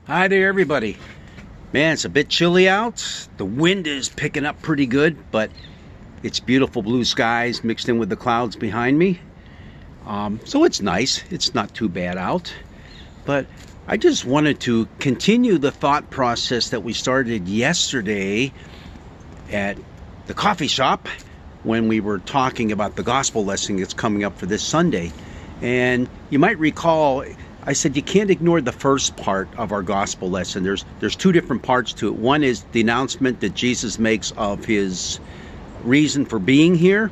Hi there, everybody. Man, it's a bit chilly out. The wind is picking up pretty good, but it's beautiful blue skies mixed in with the clouds behind me. So it's nice. It's not too bad out. But I just wanted to continue the thought process that we started yesterday at the coffee shop when we were talking about the gospel lesson that's coming up for this Sunday. And you might recall, I said you can't ignore the first part of our gospel lesson. There's two different parts to it. One is the announcement that Jesus makes of his reason for being here.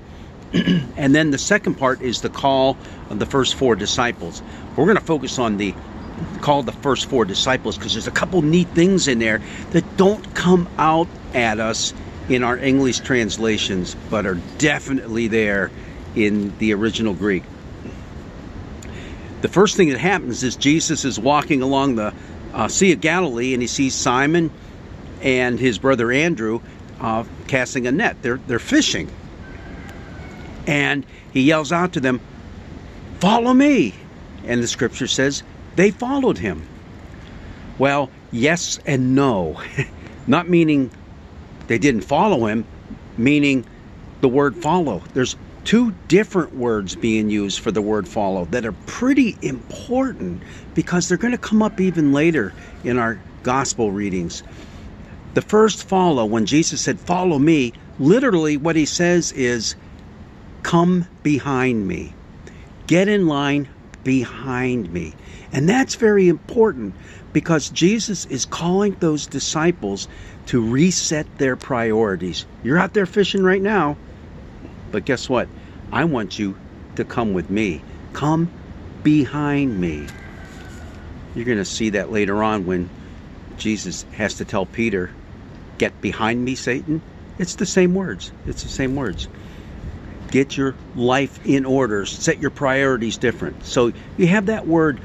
And then the second part is the call of the first four disciples. We're going to focus on the call of the first four disciples because there's a couple neat things in there that don't come out at us in our English translations, but are definitely there in the original Greek. The first thing that happens is Jesus is walking along the Sea of Galilee, and he sees Simon and his brother Andrew casting a net. They're fishing. And he yells out to them, "Follow me." And the scripture says they followed him. Well, yes and no. Not meaning they didn't follow him, meaning the word follow. There's two different words being used for the word follow that are pretty important because they're going to come up even later in our gospel readings. The first follow, when Jesus said, "Follow me," literally what he says is, "Come behind me. Get in line behind me." And that's very important because Jesus is calling those disciples to reset their priorities. You're out there fishing right now. But guess what? I want you to come with me. Come behind me. You're going to see that later on when Jesus has to tell Peter, "Get behind me, Satan." It's the same words. It's the same words. Get your life in order. Set your priorities different. So you have that word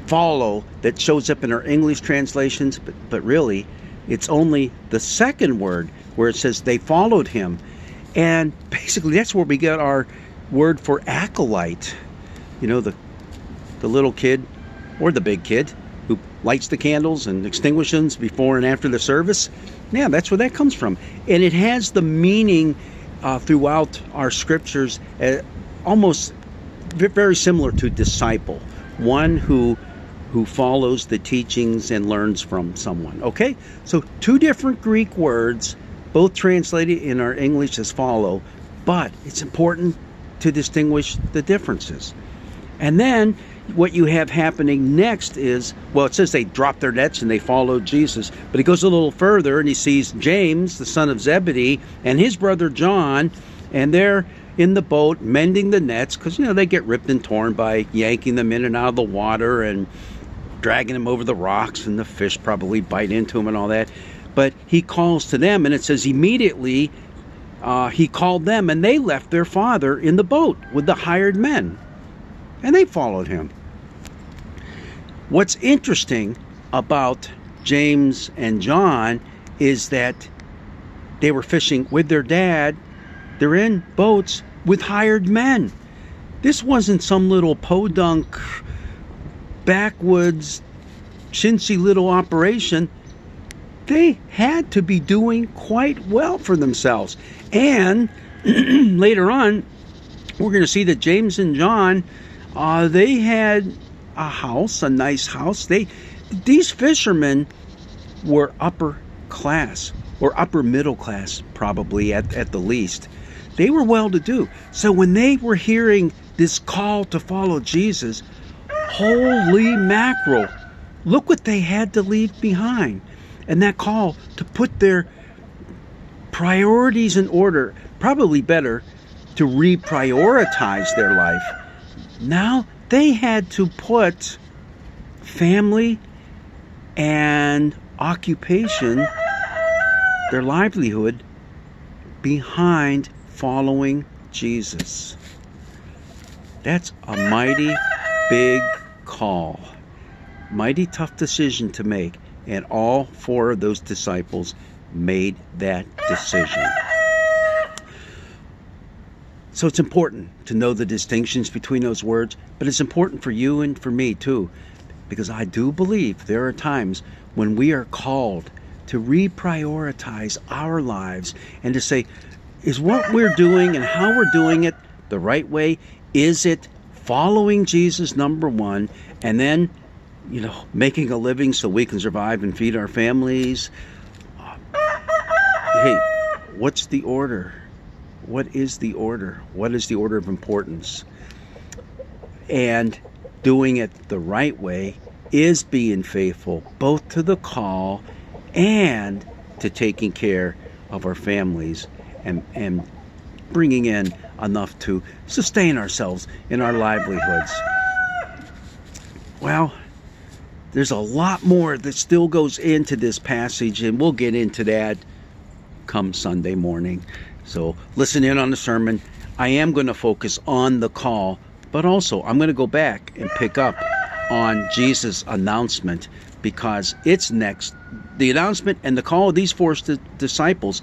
follow that shows up in our English translations, but really it's only the second word where it says they followed him. And basically that's where we get our word for acolyte. You know, the little kid or the big kid who lights the candles and extinguishes them before and after the service. Yeah, that's where that comes from. And it has the meaning throughout our scriptures almost very similar to disciple. One who follows the teachings and learns from someone. Okay? So two different Greek words, both translated in our English as follow, but it's important to distinguish the differences. And then what you have happening next is, well, it says they dropped their nets and they followed Jesus, but he goes a little further and he sees James, the son of Zebedee, and his brother John, and they're in the boat mending the nets because, you know, they get ripped and torn by yanking them in and out of the water and dragging them over the rocks, and the fish probably bite into them and all that. But he calls to them, and it says immediately he called them, and they left their father in the boat with the hired men, and they followed him. What's interesting about James and John is that they were fishing with their dad. They're in boats with hired men. This wasn't some little podunk, backwoods, chintzy little operation. They had to be doing quite well for themselves. And later on, we're going to see that James and John, they had a house, a nice house. These fishermen were upper class, or upper middle class, probably at the least. They were well-to-do. So when they were hearing this call to follow Jesus, holy mackerel, look what they had to leave behind. And that call to put their priorities in order, probably better to reprioritize their life. Now they had to put family and occupation, their livelihood, behind following Jesus. That's a mighty big call. Mighty tough decision to make. And all four of those disciples made that decision. So it's important to know the distinctions between those words, but it's important for you and for me too. because I do believe there are times when we are called to reprioritize our lives and to say, is what we're doing and how we're doing it the right way? Is it following Jesus, number one, and then, making a living so we can survive and feed our families? Hey, what's the order? What is the order? What is the order of importance? And doing it the right way is being faithful both to the call and to taking care of our families and bringing in enough to sustain ourselves in our livelihoods. Well, there's a lot more that still goes into this passage, and we'll get into that come Sunday morning. So listen in on the sermon. I am going to focus on the call, but also I'm going to go back and pick up on Jesus' announcement, because it's next. The announcement and the call of these four disciples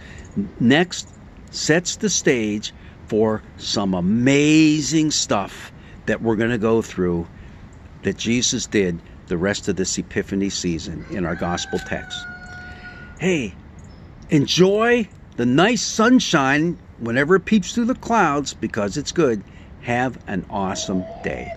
next sets the stage for some amazing stuff that we're going to go through that Jesus did the rest of this Epiphany season in our gospel text. Hey, enjoy the nice sunshine whenever it peeps through the clouds, because it's good. Have an awesome day.